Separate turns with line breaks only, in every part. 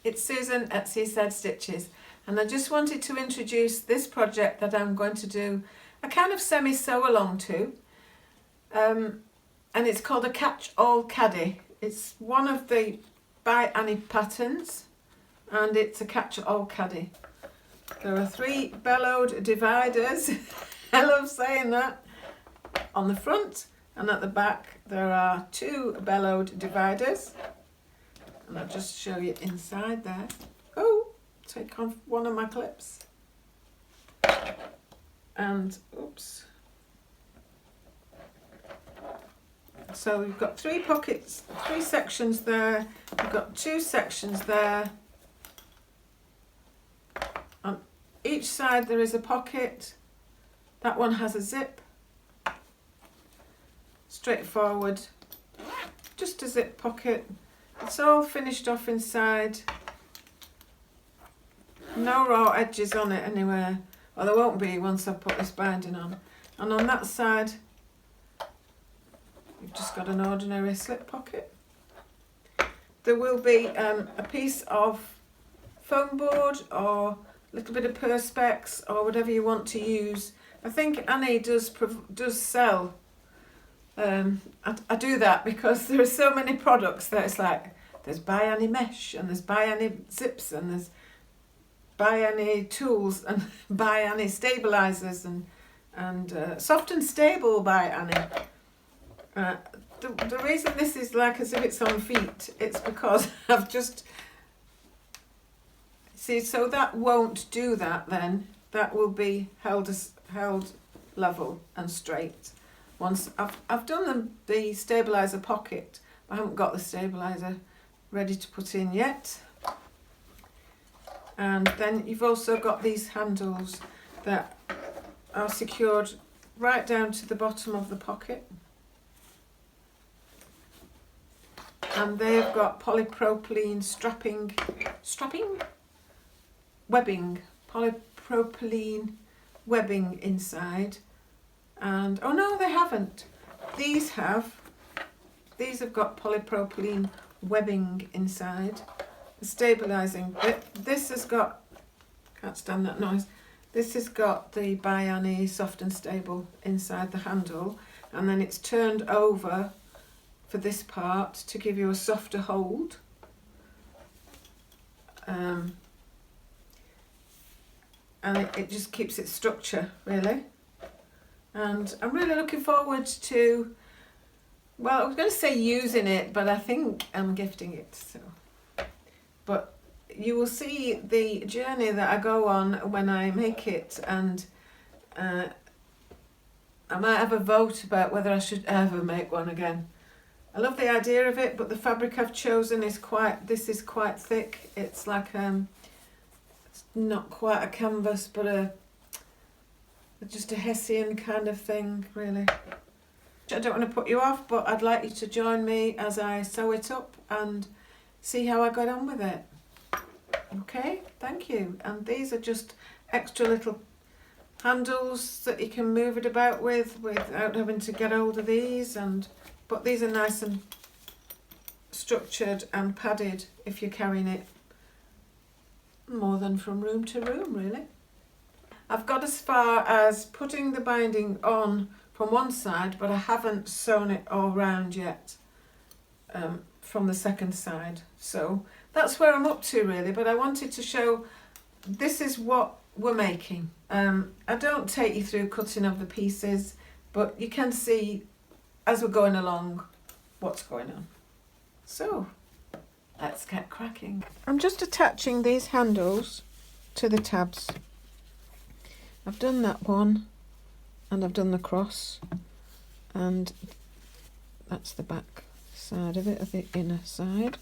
it's Susan at Seaside Stitches, and I just wanted to introduce this project that I'm going to do a kind of semi-sew along to, and it's called a catch-all caddy. It's one of the ByAnnie patterns, and it's a catch-all caddy. There are 3 bellowed dividers, I love saying that, on the front, and at the back there are 2 bellowed dividers. And I'll just show you inside there. Oh, take off one of my clips. And, oops. So we've got 3 pockets, 3 sections there. We've got 2 sections there. On each side there is a pocket. That one has a zip. Straightforward. Just a zip pocket. It's all finished off inside. No raw edges on it anywhere. Well, there won't be once I put this binding on. And on that side, you've just got an ordinary slip pocket. There will be a piece of foam board or a little bit of perspex or whatever you want to use. I think Annie does sell. I do that because there are so many products that it's like there's ByAnnie mesh and there's ByAnnie zips and there's ByAnnie tools and ByAnnie stabilizers and soft and stable ByAnnie. The reason this is like as if it's on feet, it's because I've just see, so that won't do that then. That will be held level and straight. Once I've done the stabilizer pocket, I haven't got the stabilizer ready to put in yet. And then you've also got these handles that are secured right down to the bottom of the pocket, and they've got polypropylene polypropylene webbing inside. And oh no, they haven't. These have got polypropylene webbing inside. The stabilizing bit. This has got, can't stand that noise. This has got the ByAnnie soft and stable inside the handle, and then it's turned over for this part to give you a softer hold. And it just keeps its structure really. And I'm really looking forward to, well, I was going to say using it, but I think I'm gifting it. So, but you will see the journey that I go on when I make it, and I might have a vote about whether I should ever make one again. I love the idea of it, but the fabric I've chosen is quite thick. It's like it's not quite a canvas, but just a Hessian kind of thing, really. I don't want to put you off, but I'd like you to join me as I sew it up and see how I got on with it. Okay, thank you. And these are just extra little handles that you can move it about with without having to get hold of these. But these are nice and structured and padded if you're carrying it more than from room to room, really. I've got as far as putting the binding on from one side, but I haven't sewn it all round yet from the second side. So that's where I'm up to really, but I wanted to show this is what we're making. I don't take you through cutting of the pieces, but you can see as we're going along what's going on. So let's get cracking. I'm just attaching these handles to the tabs. I've done that one, and I've done the cross, and that's the back side of it, of the inner side.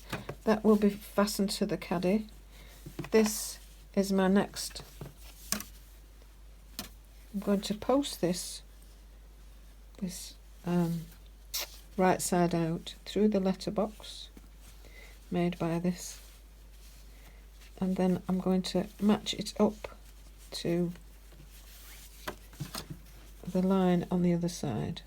That will be fastened to the caddy. This is my next. I'm going to post this right side out through the letterbox made by this, and then I'm going to match it up to the line on the other side.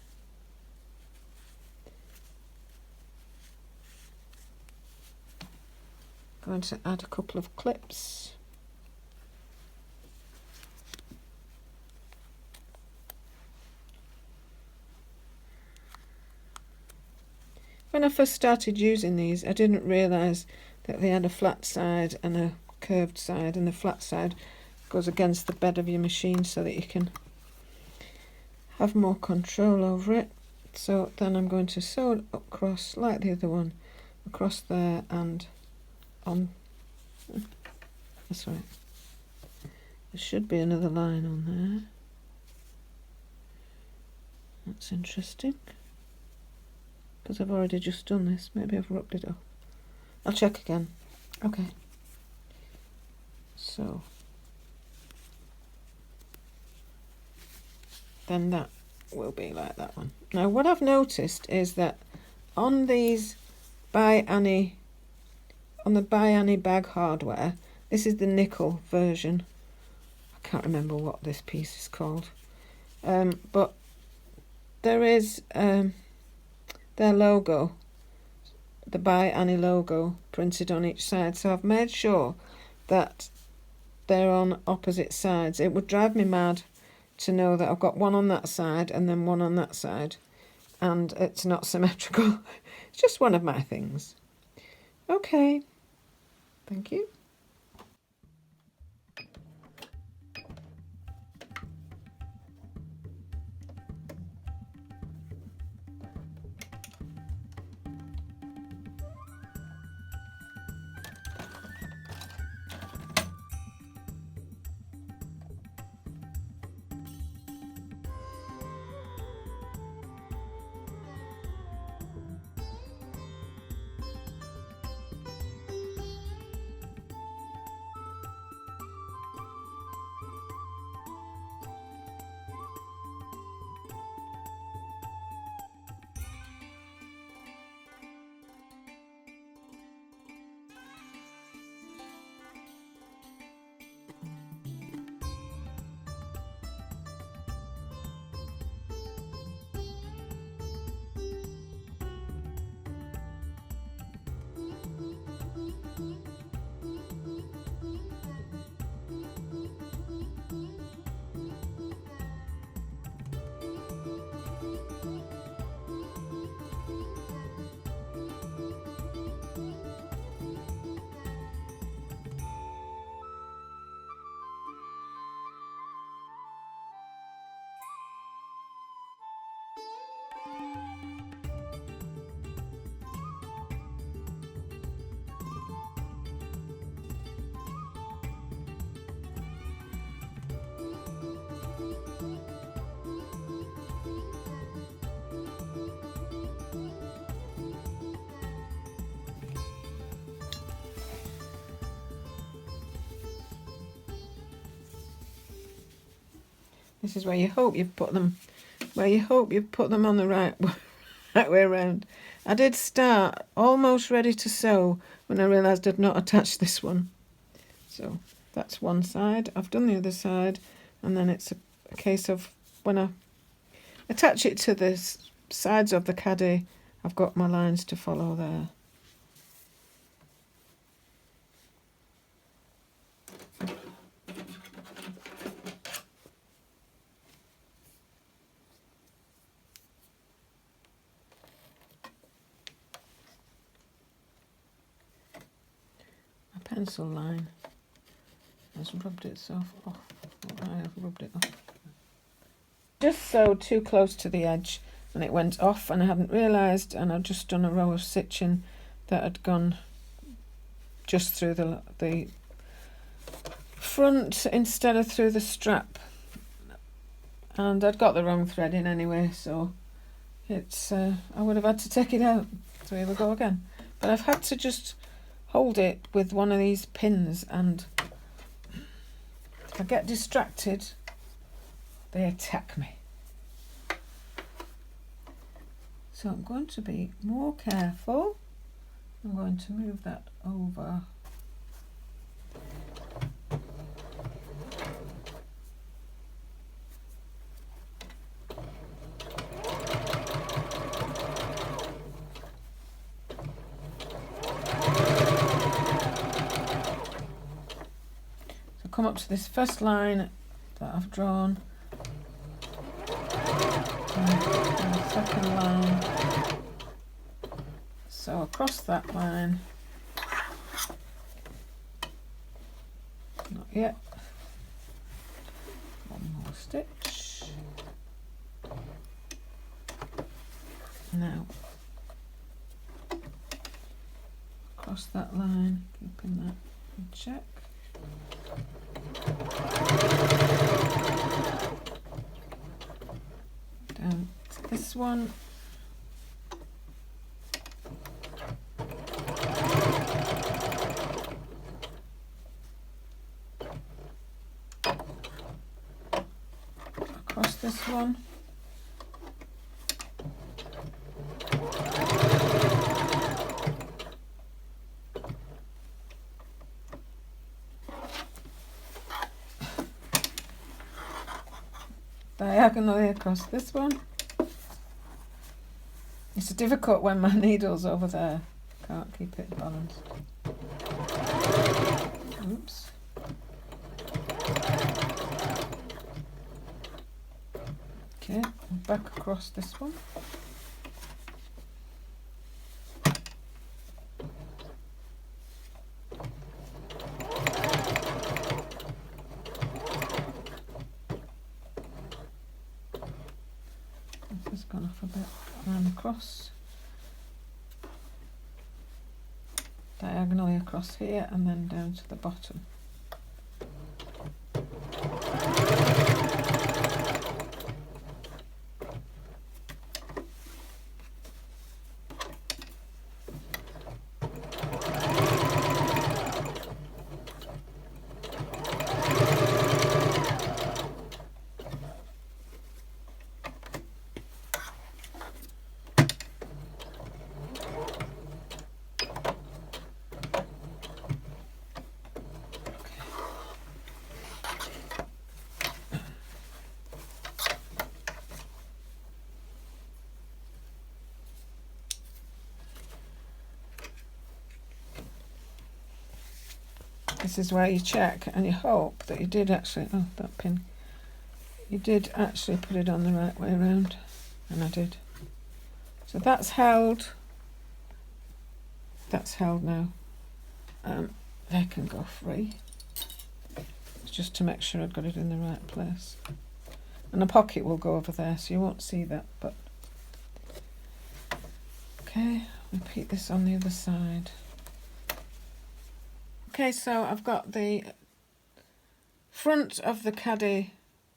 going to add a couple of clips. When I first started using these, I didn't realise that they had a flat side and a curved side, and the flat side goes against the bed of your machine so that you can have more control over it. So then I'm going to sew it across like the other one, across there and on. That's right. There should be another line on there. That's interesting, because I've already just done this. Maybe I've rubbed it off. I'll check again. Okay. So then that will be like that one. Now what I've noticed is that on these ByAnnie, on the ByAnnie bag hardware, this is the nickel version. I can't remember what this piece is called. But there is their logo, the ByAnnie logo, printed on each side. So I've made sure that they're on opposite sides. It would drive me mad to know that I've got one on that side and then one on that side, and it's not symmetrical. It's just one of my things. Okay, thank you. This is where you hope you've put them, on the right way around. I did start almost ready to sew when I realised I'd not attached this one. So that's one side. I've done the other side, and then it's a case of when I attach it to the sides of the caddy, I've got my lines to follow there. Pencil line has rubbed itself off. I have rubbed it off. Just sewed too close to the edge and it went off, and I hadn't realised, and I'd just done a row of stitching that had gone just through the front instead of through the strap, and I'd got the wrong thread in anyway, so it's I would have had to take it out. So here we go again. But I've had to just hold it with one of these pins, and if I get distracted, they attack me. So I'm going to be more careful. I'm going to move that over. come up to this first line that I've drawn, and the second line, so across that line, not yet, one more stitch, now across that line, keeping that in check. Down to this one. Across this one. Diagonally across this one. It's difficult when my needle's over there. Can't keep it balanced. Oops. Okay, back across this one. This has gone off a bit, and across. Diagonally across here and then down to the bottom. This is where you check and you hope that you did actually, oh, that pin, you did actually put it on the right way around, and I did. So that's held now. They can go free. It's just to make sure I've got it in the right place. And the pocket will go over there, so you won't see that, but okay, repeat this on the other side. Okay, so I've got the front of the caddy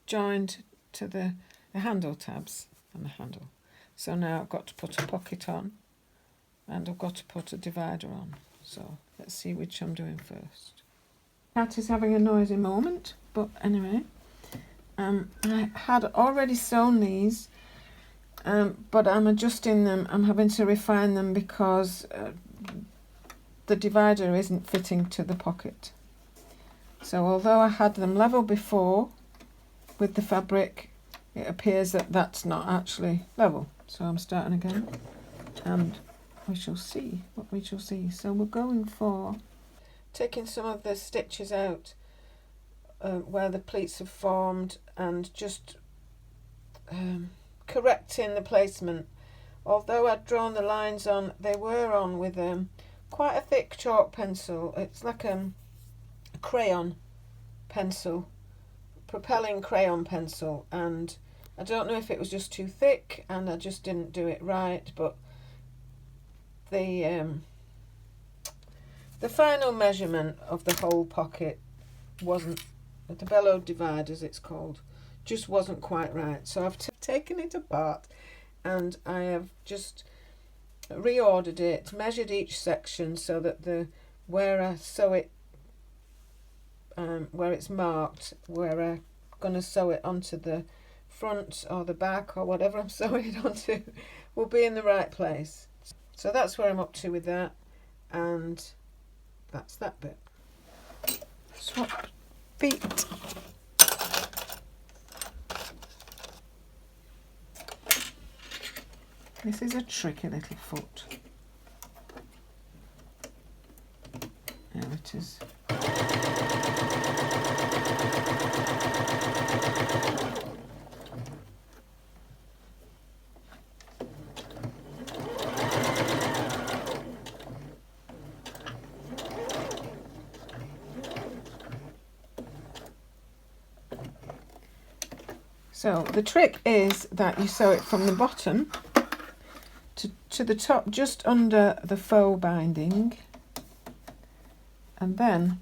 joined to the handle tabs and the handle. So now I've got to put a pocket on and I've got to put a divider on. So let's see which I'm doing first. Cat is having a noisy moment, but anyway, I had already sewn these, but I'm adjusting them. I'm having to refine them because the divider isn't fitting to the pocket. So although I had them level before with the fabric, it appears that that's not actually level. So I'm starting again and we shall see what we shall see. So we're going for taking some of the stitches out where the pleats have formed and just correcting the placement. Although I'd drawn the lines on, they were on with quite a thick chalk pencil. It's like a crayon pencil, propelling crayon pencil, and I don't know if it was just too thick and I just didn't do it right, but the final measurement of the whole pocket wasn't, the bellowed dividers it's called, just wasn't quite right. So I've taken it apart and I have just reordered it, measured each section so that where I sew it, where it's marked, where I'm going to sew it onto the front or the back or whatever I'm sewing it onto, will be in the right place. So that's where I'm up to with that, and that's that bit. Swap feet. This is a tricky little foot. There it is. So the trick is that you sew it from the bottom to the top, just under the faux binding, and then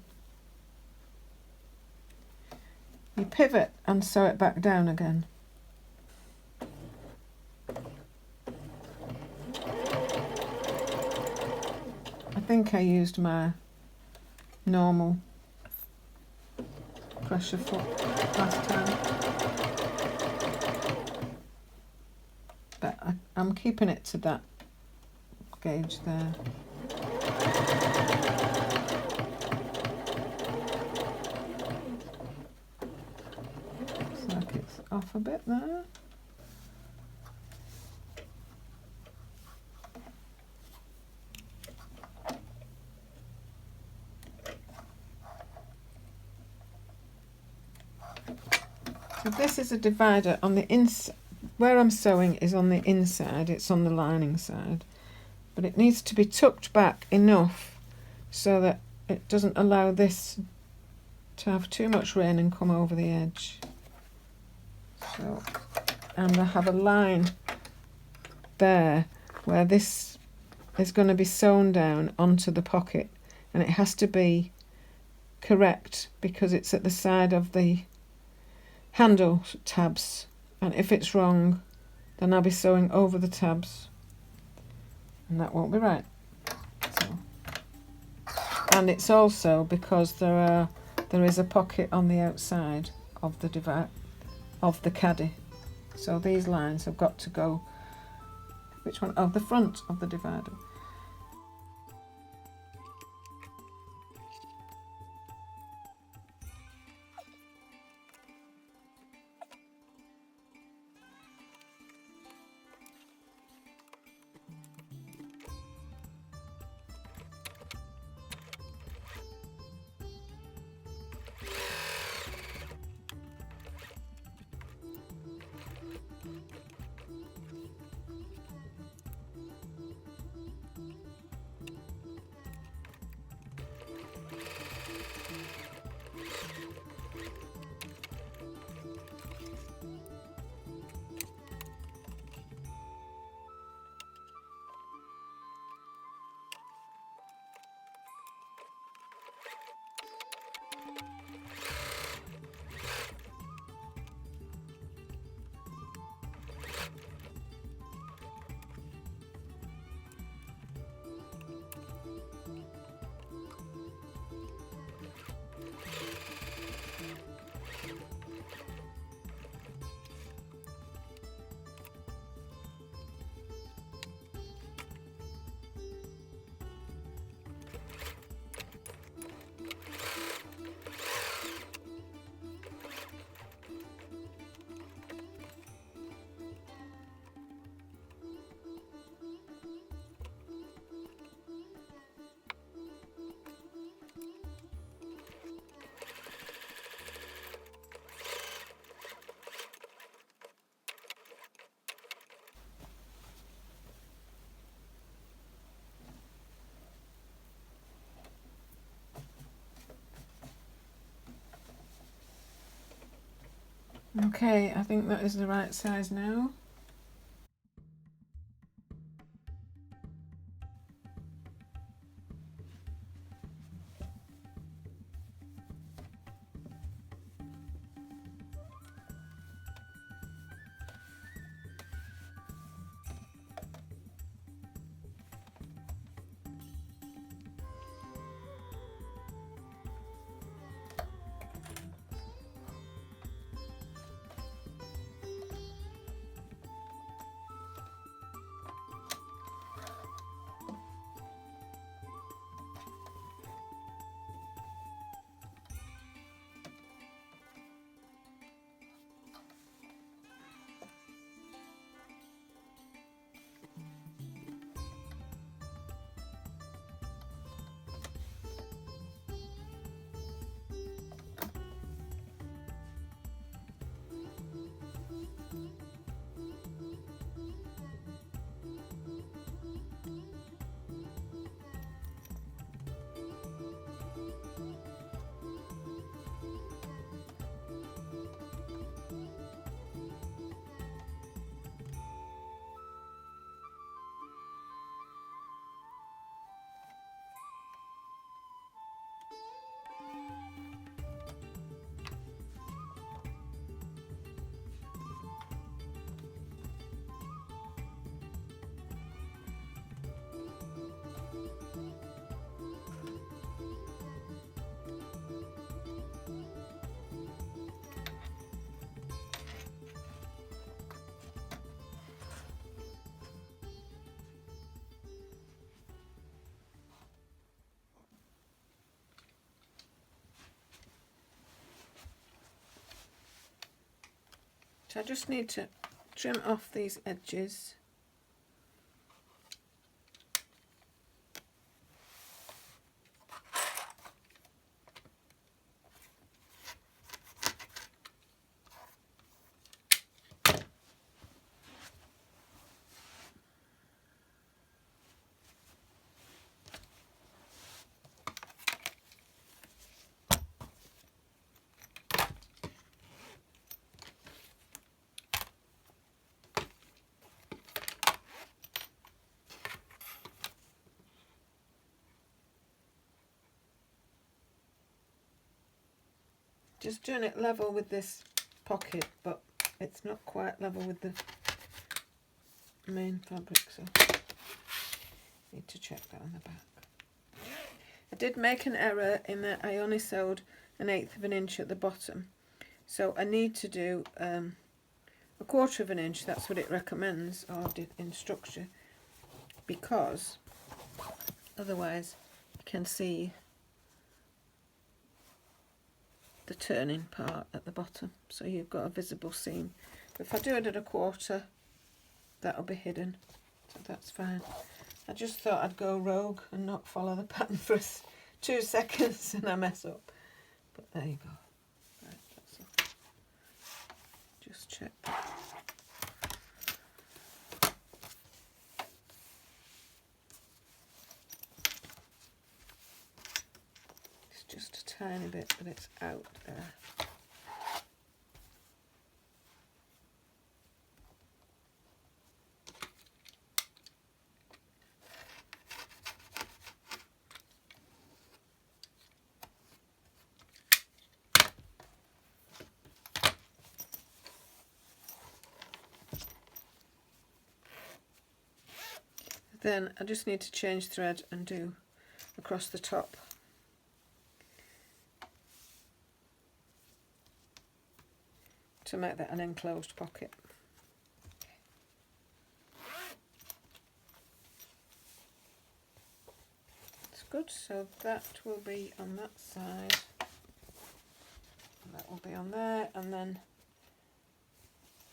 you pivot and sew it back down again. I think I used my normal pressure foot last time, but I'm keeping it to that gauge there. Looks like it's off a bit there. So this is a divider on the inside. Where I'm sewing is on the inside, it's on the lining side, but it needs to be tucked back enough so that it doesn't allow this to have too much rain and come over the edge. So, and I have a line there where this is going to be sewn down onto the pocket, and it has to be correct because it's at the side of the handle tabs, and if it's wrong then I'll be sewing over the tabs and that won't be right. So, and it's also because there is a pocket on the outside of the caddy, so these lines have got to go, which one? Oh, the front of the divider. Okay, I think that is the right size now. I just need to trim off these edges. Just doing it level with this pocket, but it's not quite level with the main fabric, so need to check that on the back. I did make an error in that I only sewed 1/8 of an inch at the bottom, so I need to do 1/4 of an inch. That's what it recommends, or did in structure, because otherwise you can see the turning part at the bottom, so you've got a visible seam. But if I do it at 1/4, that'll be hidden, so that's fine. I just thought I'd go rogue and not follow the pattern for 2 seconds and I mess up, but there you go. Right, that's all. Just check that. It's just a tiny bit, but it's out there. Then I just need to change thread and do across the top. To make that an enclosed pocket. That's good, so that will be on that side. That will be on there, and then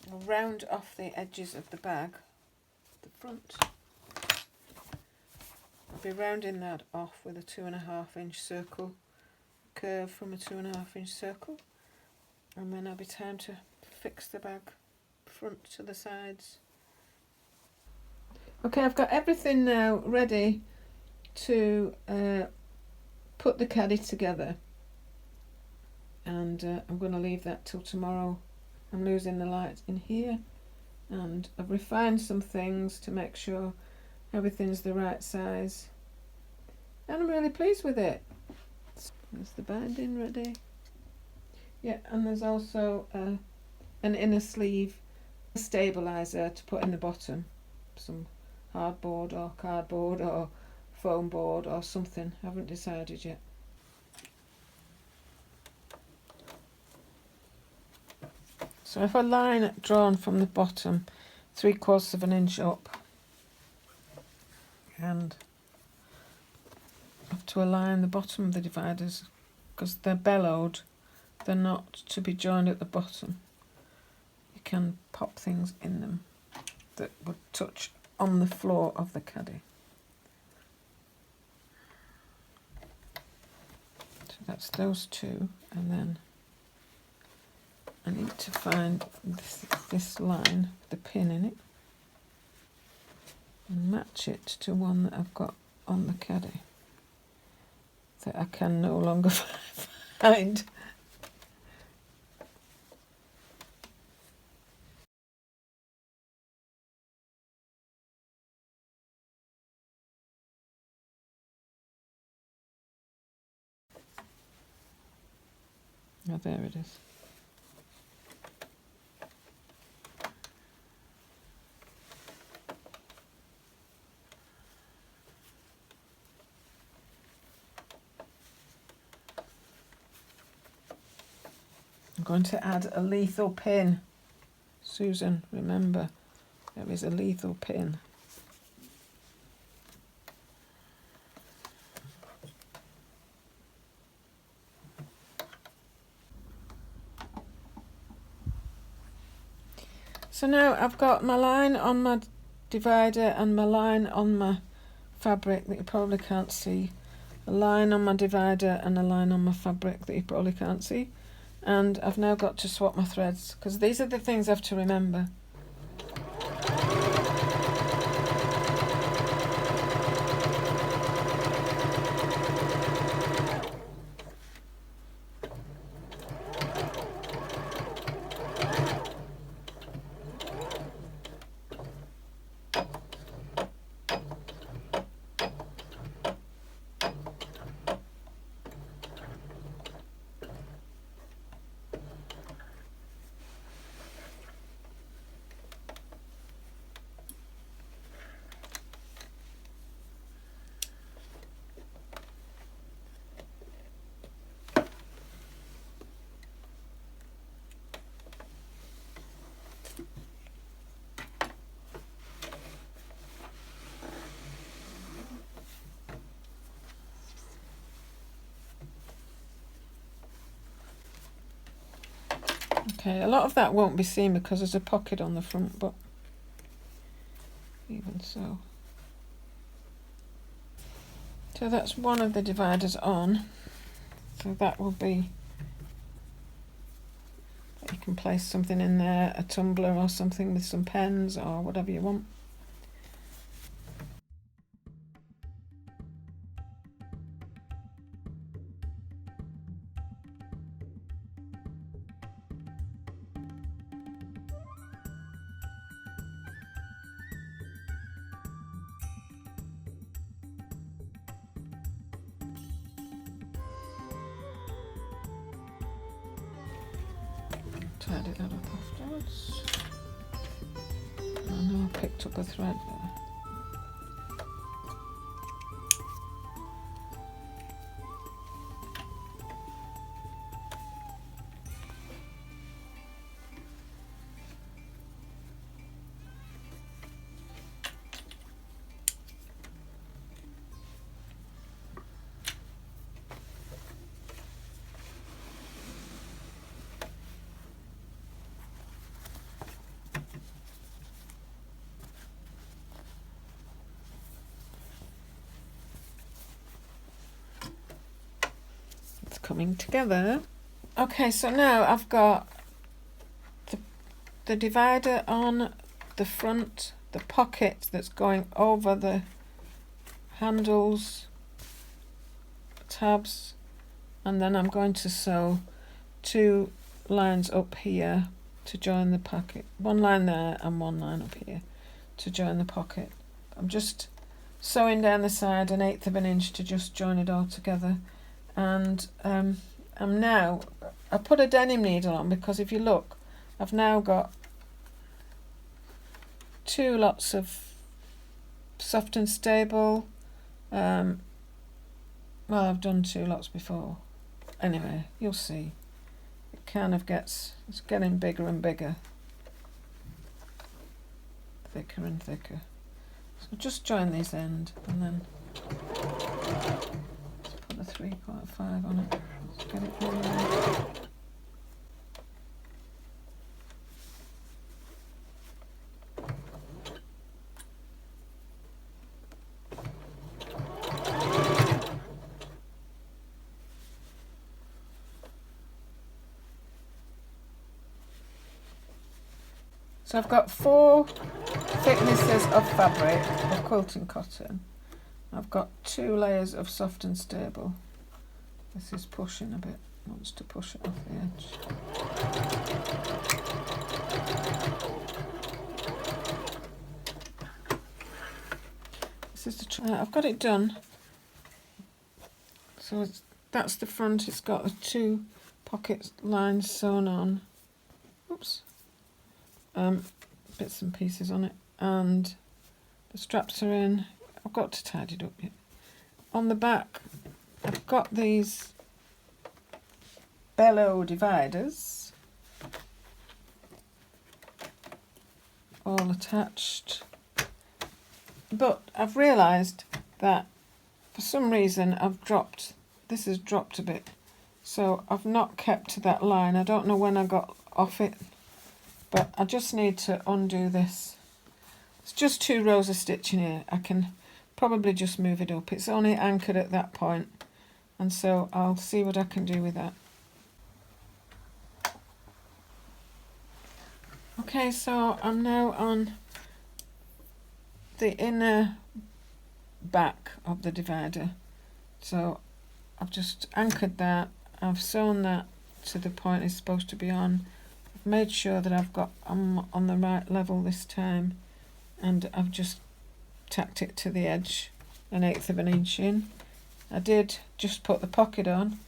we'll round off the edges of the bag, the front. I'll be rounding that off with a 2.5 inch circle, curve from a 2.5 inch circle, and then there'll be time to fix the bag front to the sides. Okay, I've got everything now ready to put the caddy together, and I'm going to leave that till tomorrow. I'm losing the light in here, and I've refined some things to make sure everything's the right size, and I'm really pleased with it. There's the binding ready. Yeah, and there's also an inner sleeve stabiliser to put in the bottom, some hardboard or cardboard or foam board or something. I haven't decided yet. So if I line drawn from the bottom 3/4 of an inch up, and I have to align the bottom of the dividers because they're bellowed, they're not to be joined at the bottom. You can pop things in them that would touch on the floor of the caddy. So that's those two, and then I need to find this line, the pin in it, and match it to one that I've got on the caddy that I can no longer find. Oh, there it is. I'm going to add a lethal pin. Susan, remember, there is a lethal pin. So now I've got my line on my divider and my line on my fabric that you probably can't see. A line on my divider and a line on my fabric that you probably can't see. And I've now got to swap my threads, because these are the things I have to remember. Okay, a lot of that won't be seen because there's a pocket on the front, but even so. So that's one of the dividers on. So that will be, you can place something in there, a tumbler or something with some pens or whatever you want. Tidy that up afterwards. I know I picked up a thread there. Coming together. Okay, so now I've got the divider on the front, the pocket that's going over the handles, tabs, and then I'm going to sew 2 lines up here to join the pocket. 1 line there and 1 line up here to join the pocket. I'm just sewing down the side 1/8 of an inch to just join it all together. And I'm now, I put a denim needle on because if you look, I've now got 2 lots of soft and stable. Well, I've done 2 lots before. Anyway, you'll see. It kind of gets, it's getting bigger and bigger. Thicker and thicker. So just join these ends and then put the 3/5 on it. Let's get it moving. So I've got 4 thicknesses of fabric of quilting cotton. I've got 2 layers of soft and stable. This is pushing a bit, wants to push it off the edge. This is the I've got it done. So that's the front, it's got the 2 pocket lines sewn on. Oops. Bits and pieces on it, and the straps are in. I've got to tidy it up yet. On the back I've got these bellow dividers all attached, but I've realised that for some reason this has dropped a bit, so I've not kept to that line. I don't know when I got off it, But I just need to undo this. It's just 2 rows of stitching here. I can probably just move it up. It's only anchored at that point, and so I'll see what I can do with that. Okay, so I'm now on the inner back of the divider. So I've just anchored that. I've sewn that to the point it's supposed to be on. I've made sure that I'm on the right level this time, and I've just tacked it to the edge 1/8 of an inch in. I did just put the pocket on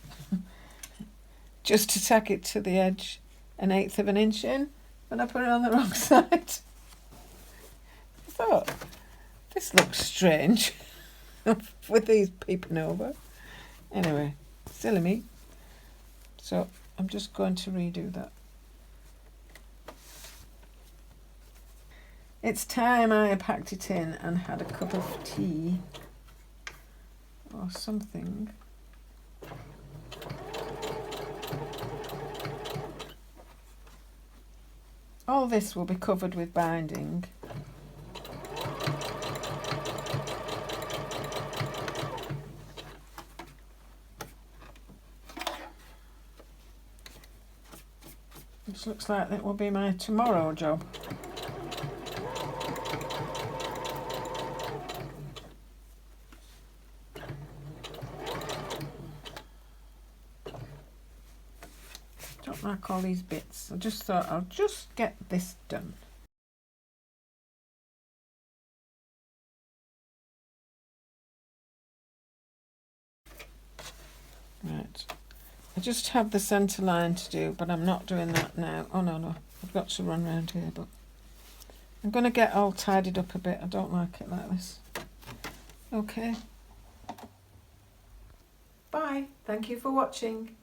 just to tack it to the edge 1/8 of an inch in, but I put it on the wrong side. I thought, this looks strange with these peeping over. Anyway, silly me. So I'm just going to redo that. It's time I packed it in and had a cup of tea or something. All this will be covered with binding. This looks like that will be my tomorrow job. Don't like all these bits. I just thought I'll just get this done. Right. I just have the centre line to do, but I'm not doing that now. Oh no, I've got to run around here, but I'm going to get all tidied up a bit. I don't like it like this. Okay. Bye. Thank you for watching.